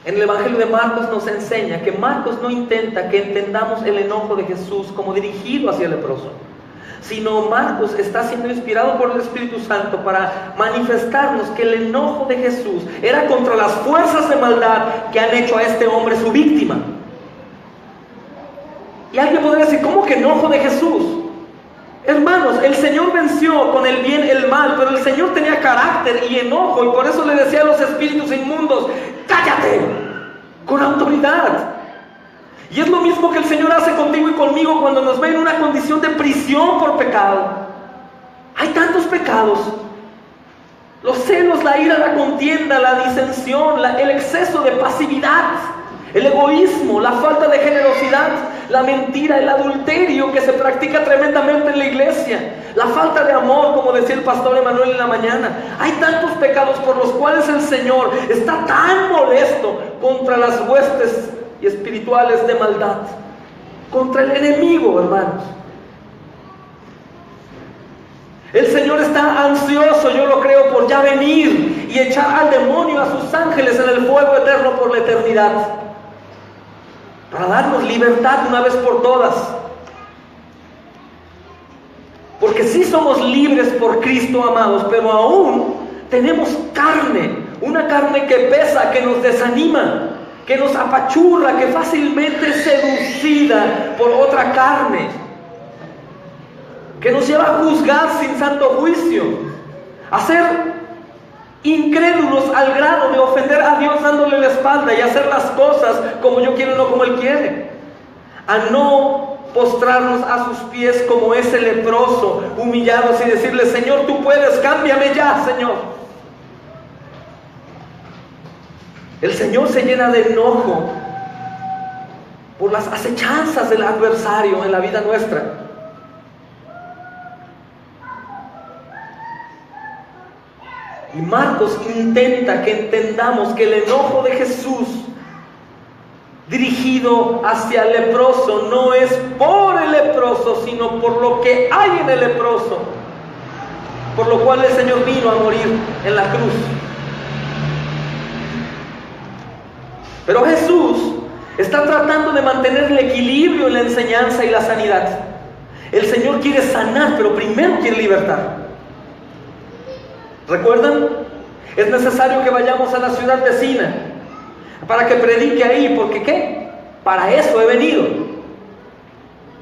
en el Evangelio de Marcos nos enseña que Marcos no intenta que entendamos el enojo de Jesús como dirigido hacia el leproso, sino Marcos está siendo inspirado por el Espíritu Santo para manifestarnos que el enojo de Jesús era contra las fuerzas de maldad que han hecho a este hombre su víctima. Y alguien podría decir, ¿cómo que enojo de Jesús? Hermanos, el Señor venció con el bien el mal, pero el Señor tenía carácter y enojo, y por eso le decía a los espíritus inmundos, ¡cállate! Con autoridad. Y es lo mismo que el Señor hace contigo y conmigo cuando nos ve en una condición de prisión por pecado. Hay tantos pecados: los celos, la ira, la contienda, la disensión, el exceso de pasividad, el egoísmo, la falta de generosidad, la mentira, el adulterio que se practica tremendamente en la iglesia, la falta de amor, como decía el pastor Emanuel en la mañana. Hay tantos pecados por los cuales el Señor está tan molesto contra las huestes y espirituales de maldad, contra el enemigo, hermanos. El Señor está ansioso, yo lo creo, por ya venir y echar al demonio, a sus ángeles, en el fuego eterno por la eternidad, para darnos libertad una vez por todas. Porque sí somos libres por Cristo, amados, pero aún tenemos carne, una carne que pesa, que nos desanima, que nos apachurra, que fácilmente es seducida por otra carne, que nos lleva a juzgar sin santo juicio, a ser incrédulos al grado de ofender a Dios dándole la espalda y hacer las cosas como yo quiero, no como Él quiere, a no postrarnos a sus pies como ese leproso, humillados, y decirle: Señor, tú puedes, cámbiame ya, Señor. El Señor se llena de enojo por las acechanzas del adversario en la vida nuestra. Y Marcos intenta que entendamos que el enojo de Jesús dirigido hacia el leproso no es por el leproso, sino por lo que hay en el leproso, por lo cual el Señor vino a morir en la cruz. Pero Jesús está tratando de mantener el equilibrio en la enseñanza y la sanidad. El Señor quiere sanar, pero primero quiere libertar. ¿Recuerdan? Es necesario que vayamos a la ciudad vecina para que predique ahí, porque ¿qué? Para eso he venido.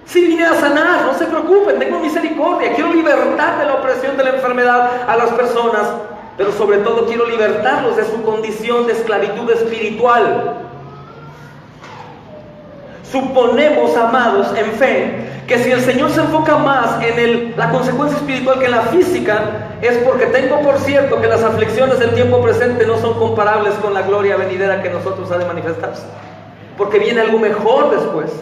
Sí, vine a sanar, no se preocupen, tengo misericordia, quiero libertar de la opresión de la enfermedad a las personas, pero sobre todo quiero libertarlos de su condición de esclavitud espiritual. Suponemos, amados, en fe, que si el Señor se enfoca más en la consecuencia espiritual que en la física, es porque tengo por cierto que las aflicciones del tiempo presente no son comparables con la gloria venidera que nosotros ha de manifestarse, porque viene algo mejor después.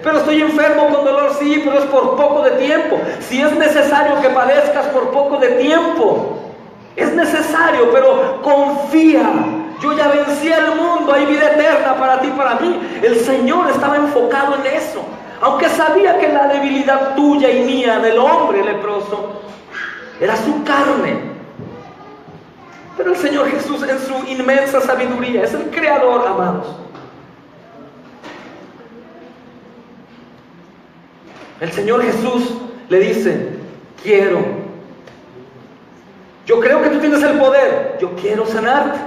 Pero estoy enfermo con dolor, sí, pero es por poco de tiempo. Si es necesario que padezcas por poco de tiempo, es necesario, pero confía. Yo ya vencí al mundo, hay vida eterna para ti y para mí. El Señor estaba enfocado en eso, aunque sabía que la debilidad tuya y mía, del hombre leproso, era su carne. Pero el Señor Jesús, en su inmensa sabiduría, es el Creador, amados. El Señor Jesús le dice: quiero. Yo creo que tú tienes el poder. Yo quiero sanarte.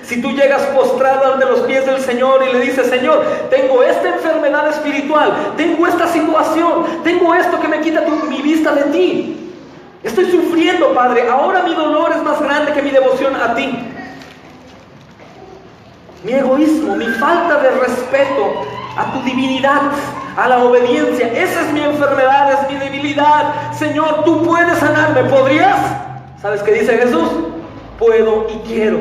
Si tú llegas postrado ante los pies del Señor y le dices: Señor, tengo esta enfermedad espiritual, tengo esta situación, tengo esto que me quita mi vista de ti, estoy sufriendo, Padre, ahora mi dolor es más grande que mi devoción a ti. Mi egoísmo, mi falta de respeto a tu divinidad, a la obediencia, esa es mi enfermedad, es mi debilidad. Señor, tú puedes sanarme. ¿Podrías? ¿Sabes qué dice Jesús? Puedo y quiero.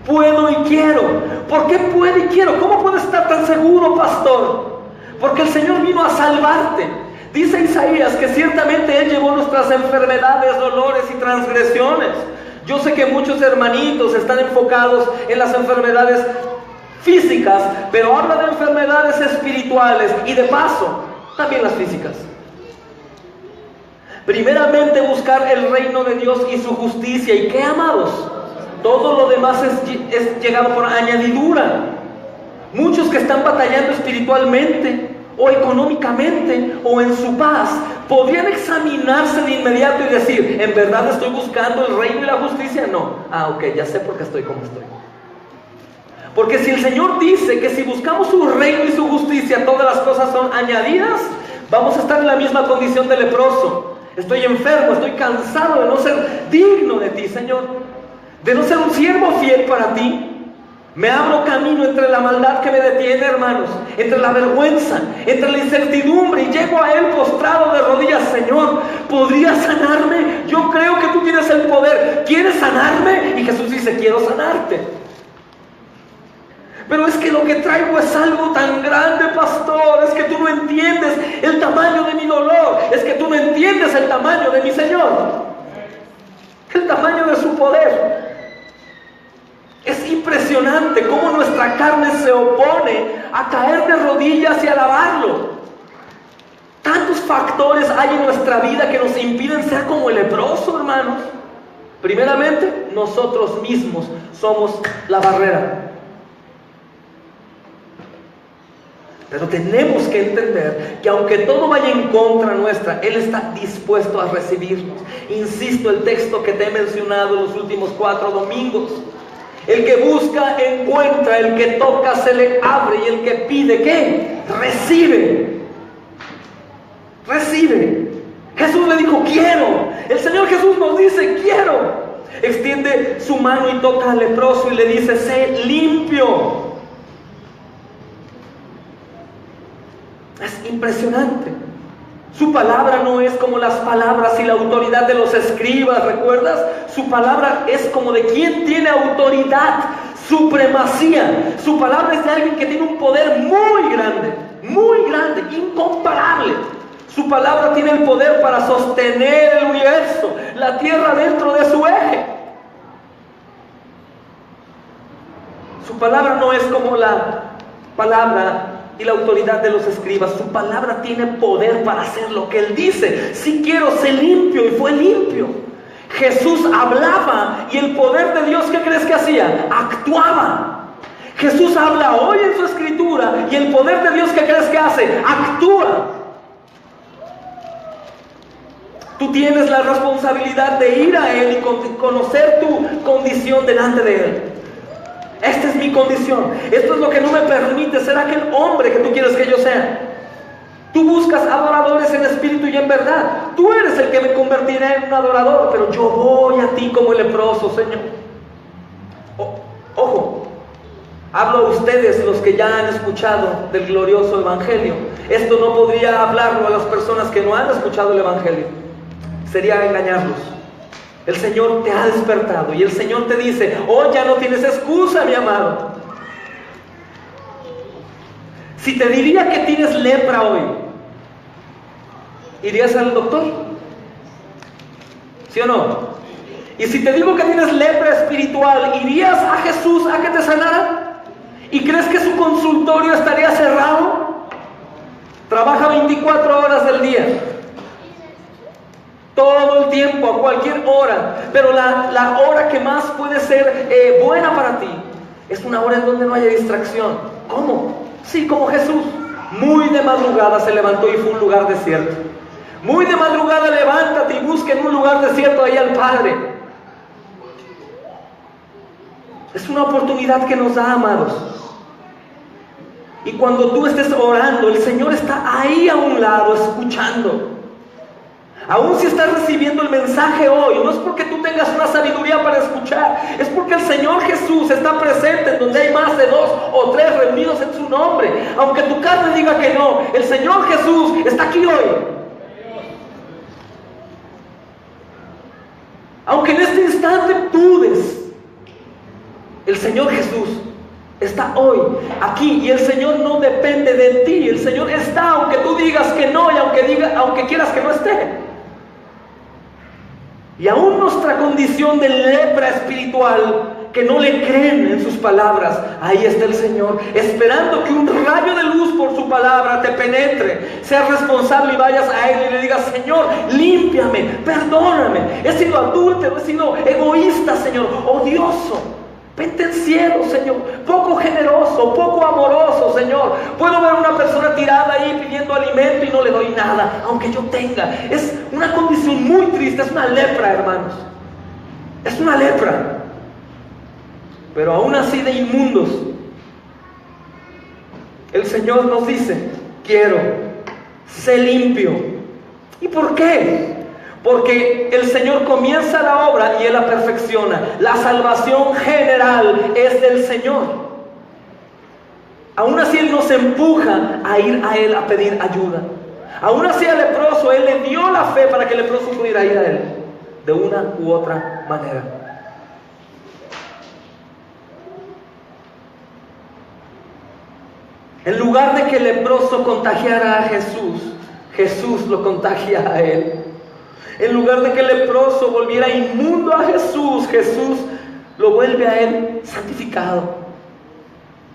Puedo y quiero. ¿Por qué puedo y quiero? ¿Cómo puedes estar tan seguro, pastor? Porque el Señor vino a salvarte. Dice Isaías que ciertamente Él llevó nuestras enfermedades, dolores y transgresiones. Yo sé que muchos hermanitos están enfocados en las enfermedades físicas, pero habla de enfermedades espirituales y de paso, también las físicas. Primeramente buscar el reino de Dios y su justicia. ¿Y qué, amados? Todo lo demás es llegado por añadidura. Muchos que están batallando espiritualmente o económicamente o en su paz podrían examinarse de inmediato y decir: ¿en verdad estoy buscando el reino y la justicia? No. Ok, ya sé por qué estoy como estoy. Porque si el Señor dice que si buscamos su reino y su justicia todas las cosas son añadidas, vamos a estar en la misma condición de leproso. Estoy enfermo, estoy cansado de no ser digno de ti, Señor, de no ser un siervo fiel para ti. Me abro camino entre la maldad que me detiene, hermanos, entre la vergüenza, entre la incertidumbre, y llego a Él postrado de rodillas. Señor, ¿podrías sanarme? Yo creo que tú tienes el poder. ¿Quieres sanarme? Y Jesús dice: quiero sanarte. Pero es que lo que traigo es algo tan grande, pastor. Es que tú no entiendes el tamaño de mi dolor. Es que tú no entiendes el tamaño de mi Señor, el tamaño de su poder. Es impresionante cómo nuestra carne se opone a caer de rodillas y alabarlo. Tantos factores hay en nuestra vida que nos impiden ser como el leproso, hermanos. Primeramente, nosotros mismos somos la barrera. Pero tenemos que entender que aunque todo vaya en contra nuestra, Él está dispuesto a recibirnos. Insisto, el texto que te he mencionado los últimos 4 domingos: el que busca, encuentra; el que toca, se le abre; y el que pide, ¿qué? Recibe. Recibe. Jesús le dijo: quiero. El Señor Jesús nos dice: quiero. Extiende su mano y toca al leproso y le dice: sé limpio. Es impresionante. Su palabra no es como las palabras y la autoridad de los escribas, ¿recuerdas? Su palabra es como de quien tiene autoridad, supremacía. Su palabra es de alguien que tiene un poder muy grande, incomparable. Su palabra tiene el poder para sostener el universo, la tierra dentro de su eje. Su palabra no es como la palabra y la autoridad de los escribas. Su palabra tiene poder para hacer lo que Él dice. Si quiero, sé limpio, y fue limpio. Jesús hablaba y el poder de Dios, ¿qué crees que hacía? Actuaba. Jesús habla hoy en su escritura y el poder de Dios, ¿qué crees que hace? Actúa. Tú tienes la responsabilidad de ir a Él y conocer tu condición delante de Él. Esta es mi condición. Esto es lo que no me permite ser aquel hombre que tú quieres que yo sea. Tú buscas adoradores en espíritu y en verdad. Tú eres el que me convertirá en un adorador, pero yo voy a ti como el leproso, Señor. Ojo, hablo a ustedes, los que ya han escuchado del glorioso Evangelio. Esto no podría hablarlo a las personas que no han escuchado el Evangelio. Sería engañarlos. El Señor te ha despertado y el Señor te dice: oh, ya no tienes excusa, mi amado. Si te diría que tienes lepra hoy, ¿irías al doctor? ¿Sí o no? Y si te digo que tienes lepra espiritual, ¿irías a Jesús a que te sanara? ¿Y crees que su consultorio estaría cerrado? Trabaja 24 horas del día. Todo el tiempo, a cualquier hora. Pero la hora que más puede ser buena para ti es una hora en donde no haya distracción. ¿Cómo? Sí, como Jesús. Muy de madrugada se levantó y fue a un lugar desierto. Muy de madrugada levántate y busca en un lugar desierto ahí al Padre. Es una oportunidad que nos da, amados. Y cuando tú estés orando, el Señor está ahí a un lado, escuchando. Aún si estás recibiendo el mensaje hoy, no es porque tú tengas una sabiduría para escuchar, es porque el Señor Jesús está presente en donde hay más de 2 o 3 reunidos en su nombre. Aunque tu carne diga que no, el Señor Jesús está aquí hoy. Aunque en este instante dudes, el Señor Jesús está hoy aquí, y el Señor no depende de ti. El Señor está aunque tú digas que no, y aunque quieras que no esté. Y aún nuestra condición de lepra espiritual, que no le creen en sus palabras, ahí está el Señor, esperando que un rayo de luz por su palabra te penetre. Seas responsable y vayas a Él y le digas: Señor, límpiame, perdóname, he sido adúltero, he sido egoísta, Señor, odioso, penitenciero, Señor, poco generoso, poco amoroso, Señor. Puedo ver a una persona tirada ahí pidiendo alimento y no le doy nada, aunque yo tenga. Es una condición muy triste, es una lepra, hermanos. Es una lepra. Pero aún así de inmundos, el Señor nos dice: quiero, sé limpio. ¿Y por qué? Porque el Señor comienza la obra y Él la perfecciona. La salvación general es del Señor. Aún así Él nos empuja a ir a Él a pedir ayuda. Aún así al leproso Él le dio la fe para que el leproso pudiera ir a Él de una u otra manera. En lugar de que el leproso contagiara a Jesús, Jesús lo contagia a Él. En lugar de que el leproso volviera inmundo a Jesús, Jesús lo vuelve a Él santificado.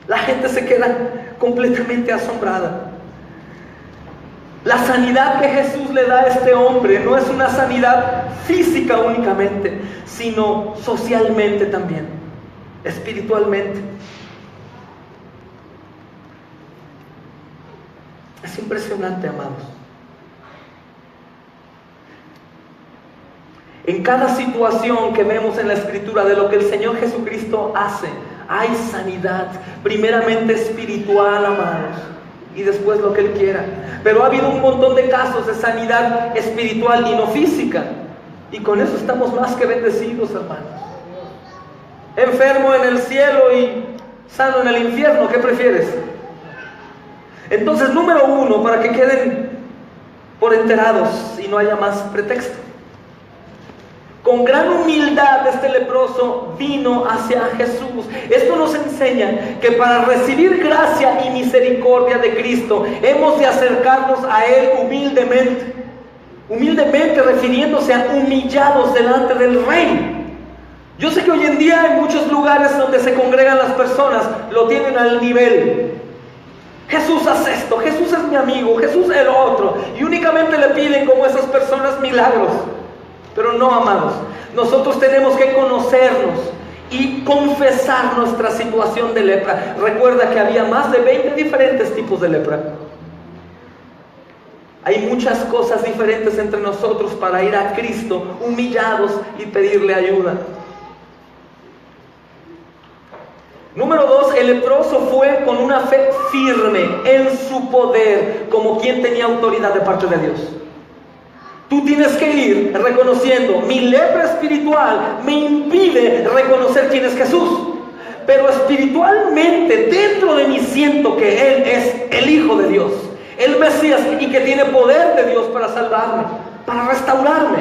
La gente se queda completamente asombrada. La sanidad que Jesús le da a este hombre no es una sanidad física únicamente, sino socialmente también, espiritualmente. Es impresionante, amados. En cada situación que vemos en la Escritura de lo que el Señor Jesucristo hace, hay sanidad, primeramente espiritual, amados, y después lo que Él quiera. Pero ha habido un montón de casos de sanidad espiritual y no física, y con eso estamos más que bendecidos, hermanos. Enfermo en el cielo y sano en el infierno, ¿qué prefieres? Entonces, número 1, para que queden por enterados y no haya más pretexto. Con gran humildad este leproso vino hacia Jesús. Esto nos enseña que para recibir gracia y misericordia de Cristo hemos de acercarnos a Él humildemente. Humildemente refiriéndose a humillados delante del Rey. Yo sé que hoy en día en muchos lugares donde se congregan las personas lo tienen al nivel. Jesús hace esto, Jesús es mi amigo, Jesús el otro, y únicamente le piden como esas personas milagros. Pero no, amados, nosotros tenemos que conocernos y confesar nuestra situación de lepra. Recuerda que había más de 20 diferentes tipos de lepra. Hay muchas cosas diferentes entre nosotros para ir a Cristo humillados y pedirle ayuda. Número 2, el leproso fue con una fe firme en su poder, como quien tenía autoridad de parte de Dios. Tú tienes que ir reconociendo: mi lepra espiritual me impide reconocer quién es Jesús, pero espiritualmente dentro de mí siento que Él es el Hijo de Dios, el Mesías, y que tiene poder de Dios para salvarme, para restaurarme.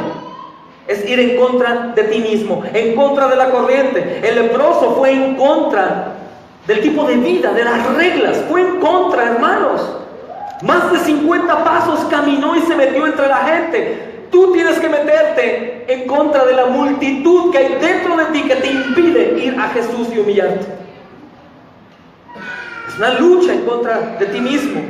Es ir en contra de ti mismo, en contra de la corriente. El leproso fue en contra del tipo de vida, de las reglas. Fue en contra, hermanos. Más de 50 pasos caminó y se metió entre la gente. Tú tienes que meterte en contra de la multitud que hay dentro de ti que te impide ir a Jesús y humillarte. Es una lucha en contra de ti mismo.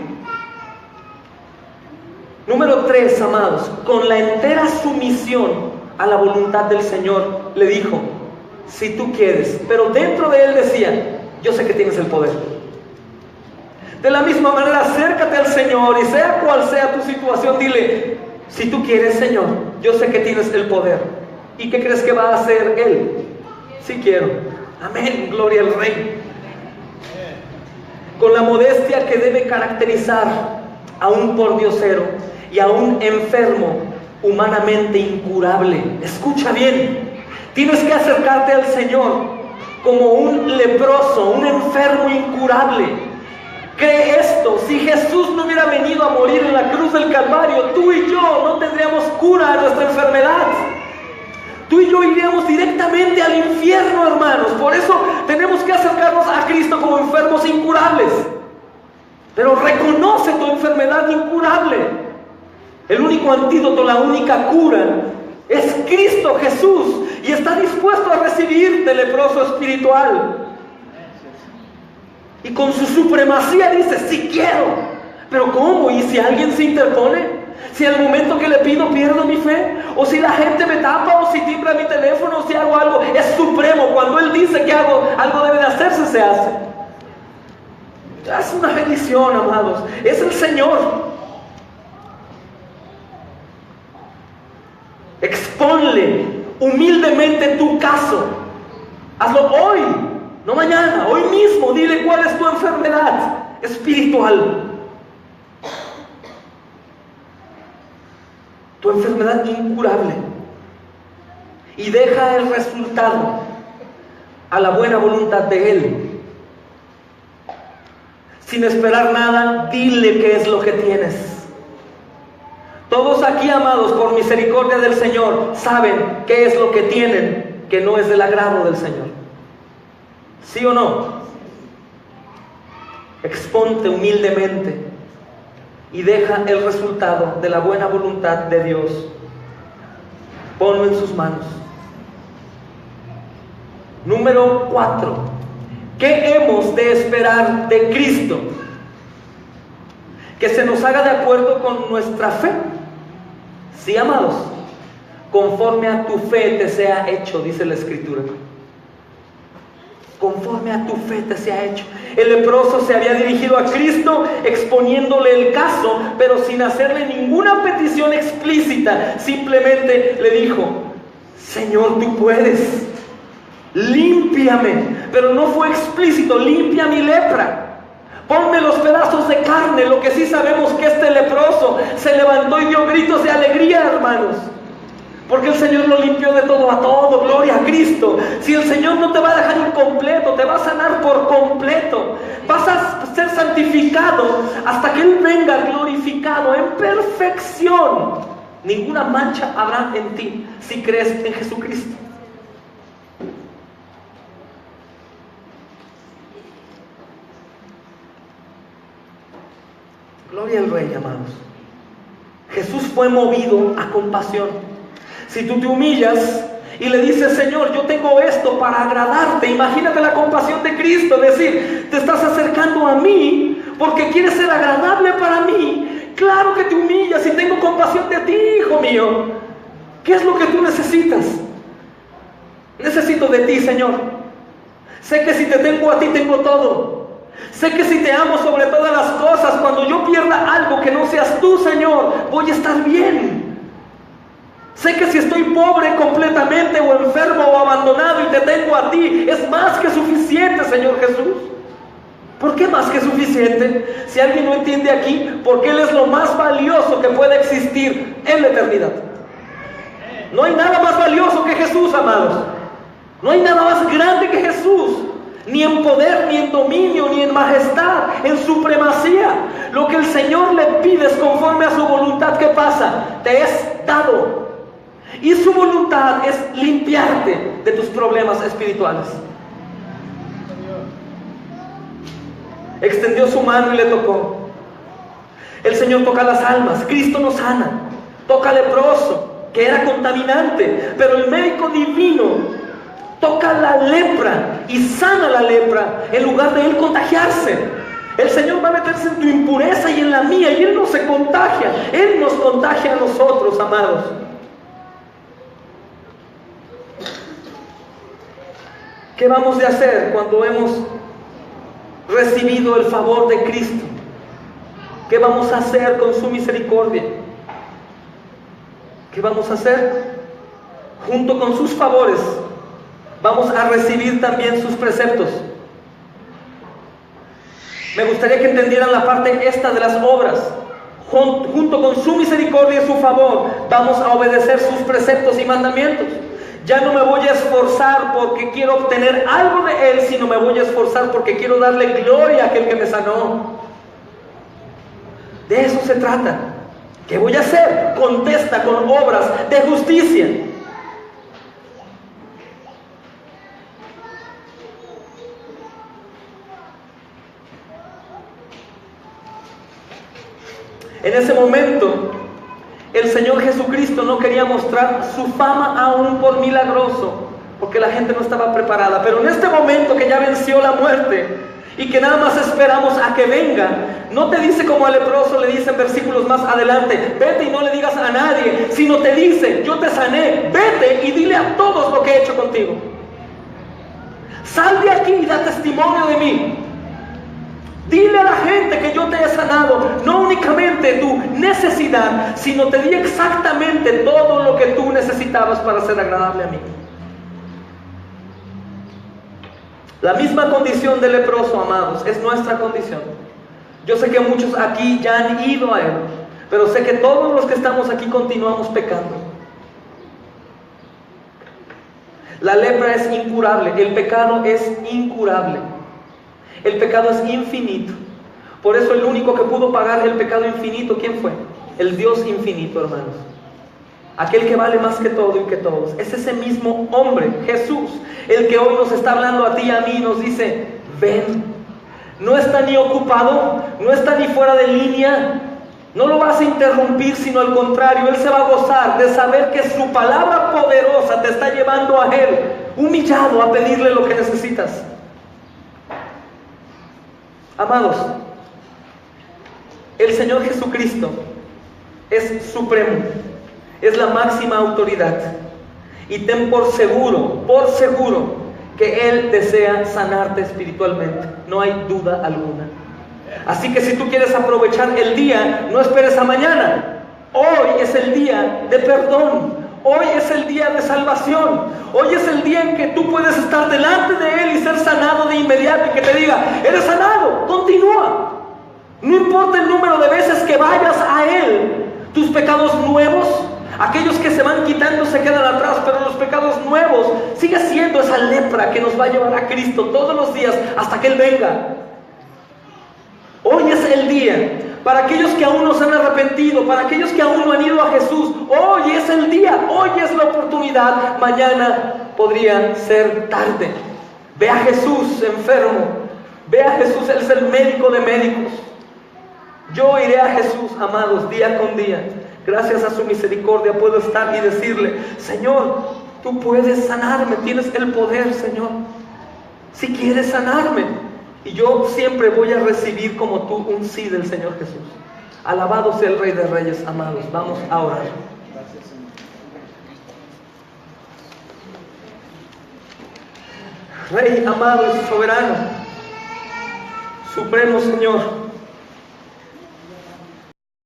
Número 3, amados, con la entera sumisión a la voluntad del Señor, le dijo, si tú quieres, pero dentro de él decía, yo sé que tienes el poder. De la misma manera, acércate al Señor y sea cual sea tu situación, dile, si tú quieres, Señor, yo sé que tienes el poder. ¿Y qué crees que va a hacer Él? Sí quiero. Amén, gloria al Rey. Con la modestia que debe caracterizar a un pordiosero y a un enfermo humanamente incurable. Escucha bien, tienes que acercarte al Señor como un leproso, un enfermo incurable. Cree esto, si Jesús no hubiera venido a morir en la cruz del Calvario, tú y yo no tendríamos cura a nuestra enfermedad. Tú y yo iríamos directamente al infierno, hermanos. Por eso tenemos que acercarnos a Cristo como enfermos incurables. Pero reconoce tu enfermedad incurable. El único antídoto, la única cura es Cristo Jesús. Y está dispuesto a recibirte, leproso espiritual. Y con su supremacía dice, sí quiero. Pero ¿cómo? ¿Y si alguien se interpone? Si al momento que le pido pierdo mi fe, o si la gente me tapa, o si timbra mi teléfono, o si hago algo, es supremo. Cuando Él dice que algo debe de hacerse, se hace. Es una bendición, amados. Es el Señor. Exponle humildemente tu caso. Hazlo hoy, no mañana, hoy mismo. Dile cuál es tu enfermedad espiritual. Tu enfermedad incurable. Y deja el resultado a la buena voluntad de Él. Sin esperar nada, dile qué es lo que tienes. Todos aquí, amados, por misericordia del Señor, saben qué es lo que tienen, que no es del agrado del Señor. ¿Sí o no? Exponte humildemente y deja el resultado de la buena voluntad de Dios. Ponlo en sus manos. Número 4. ¿Qué hemos de esperar de Cristo? Que se nos haga de acuerdo con nuestra fe. Sí, amados. Conforme a tu fe te sea hecho, dice la Escritura. Conforme a tu fe te sea hecho. El leproso se había dirigido a Cristo exponiéndole el caso, pero sin hacerle ninguna petición explícita. Simplemente le dijo, Señor, tú puedes, límpiame. Pero no fue explícito, limpia mi lepra, ponme los pedazos de carne. Lo que sí sabemos que este leproso se levantó y dio gritos de alegría, hermanos, porque el Señor lo limpió de todo a todo. Gloria a Cristo. Si el Señor no te va a dejar incompleto, te va a sanar por completo. Vas a ser santificado hasta que Él venga glorificado en perfección. Ninguna mancha habrá en ti si crees en Jesucristo. Gloria al Rey, amados. Jesús fue movido a compasión. Si tú te humillas y le dices, Señor, yo tengo esto para agradarte, imagínate la compasión de Cristo. Decir, te estás acercando a mí porque quieres ser agradable para mí. Claro que te humillas y tengo compasión de ti, hijo mío. ¿Qué es lo que tú necesitas? Necesito de ti, Señor. Sé que si te tengo a ti, tengo todo. Sé que si te amo sobre todas las cosas, cuando yo pierda algo que no seas tú, Señor, voy a estar bien. Sé que si estoy pobre completamente o enfermo o abandonado y te tengo a ti, es más que suficiente, Señor Jesús. ¿Por qué más que suficiente? Si alguien no entiende aquí, porque Él es lo más valioso que puede existir en la eternidad. No hay nada más valioso que Jesús, amados. No hay nada más grande que Jesús. Ni en poder, ni en dominio, ni en majestad, en supremacía. Lo que el Señor le pide es conforme a su voluntad. ¿Qué pasa? Te es dado. Y su voluntad es limpiarte de tus problemas espirituales. Extendió su mano y le tocó. El Señor toca las almas. Cristo nos sana. Toca al leproso, que era contaminante, pero el médico divino toca la lepra y sana la lepra en lugar de él contagiarse. El Señor va a meterse en tu impureza y en la mía, y Él no se contagia. Él nos contagia a nosotros, amados. ¿Qué vamos a hacer cuando hemos recibido el favor de Cristo? ¿Qué vamos a hacer con su misericordia? ¿Qué vamos a hacer? Junto con sus favores, vamos a recibir también sus preceptos. Me gustaría que entendieran la parte esta de las obras. Junto con su misericordia y su favor, vamos a obedecer sus preceptos y mandamientos. Ya no me voy a esforzar porque quiero obtener algo de Él, sino me voy a esforzar porque quiero darle gloria a aquel que me sanó. De eso se trata. ¿Qué voy a hacer? Contesta con obras de justicia. En ese momento, el Señor Jesucristo no quería mostrar su fama aún por milagroso, porque la gente no estaba preparada. Pero en este momento que ya venció la muerte y que nada más esperamos a que venga, no te dice como al leproso, le dice en versículos más adelante, vete y no le digas a nadie, sino te dice, yo te sané, vete y dile a todos lo que he hecho contigo. Sal de aquí y da testimonio de mí. Dile a la gente que yo te he sanado, no únicamente tu necesidad, sino te di exactamente todo lo que tú necesitabas para ser agradable a mí. La misma condición del leproso, amados, es nuestra condición. Yo sé que muchos aquí ya han ido a Él, pero sé que todos los que estamos aquí continuamos pecando. La lepra es incurable, el pecado es incurable. El pecado es infinito. Por eso el único que pudo pagar el pecado infinito, ¿quién fue? El Dios infinito, hermanos. Aquel que vale más que todo y que todos. Es ese mismo hombre, Jesús, el que hoy nos está hablando a ti y a mí, nos dice, ven. No está ni ocupado, no está ni fuera de línea. No lo vas a interrumpir, sino al contrario, Él se va a gozar de saber que su palabra poderosa te está llevando a Él, humillado, a pedirle lo que necesitas. Amados, el Señor Jesucristo es supremo, es la máxima autoridad. Y ten por seguro que Él desea sanarte espiritualmente. No hay duda alguna. Así que si tú quieres aprovechar el día, no esperes a mañana. Hoy es el día de perdón. Hoy es el día de salvación. Hoy es el día en que tú puedes estar delante de Él y ser sanado de inmediato y que te diga, eres sanado, continúa. No importa el número de veces que vayas a Él, tus pecados nuevos, aquellos que se van quitando se quedan atrás, pero los pecados nuevos sigue siendo esa lepra que nos va a llevar a Cristo todos los días hasta que Él venga. Hoy es el día. Para aquellos que aún no se han arrepentido, para aquellos que aún no han ido a Jesús, hoy es el día, hoy es la oportunidad. Mañana podría ser tarde. Ve a Jesús enfermo, ve a Jesús, Él es el médico de médicos. Yo iré a Jesús, amados, día con día. Gracias a su misericordia puedo estar y decirle, Señor, tú puedes sanarme, tienes el poder, Señor. Si quieres sanarme. Y yo siempre voy a recibir como tú un sí del Señor Jesús. Alabado sea el Rey de Reyes, amados. Vamos a orar. Rey amado y soberano, supremo Señor,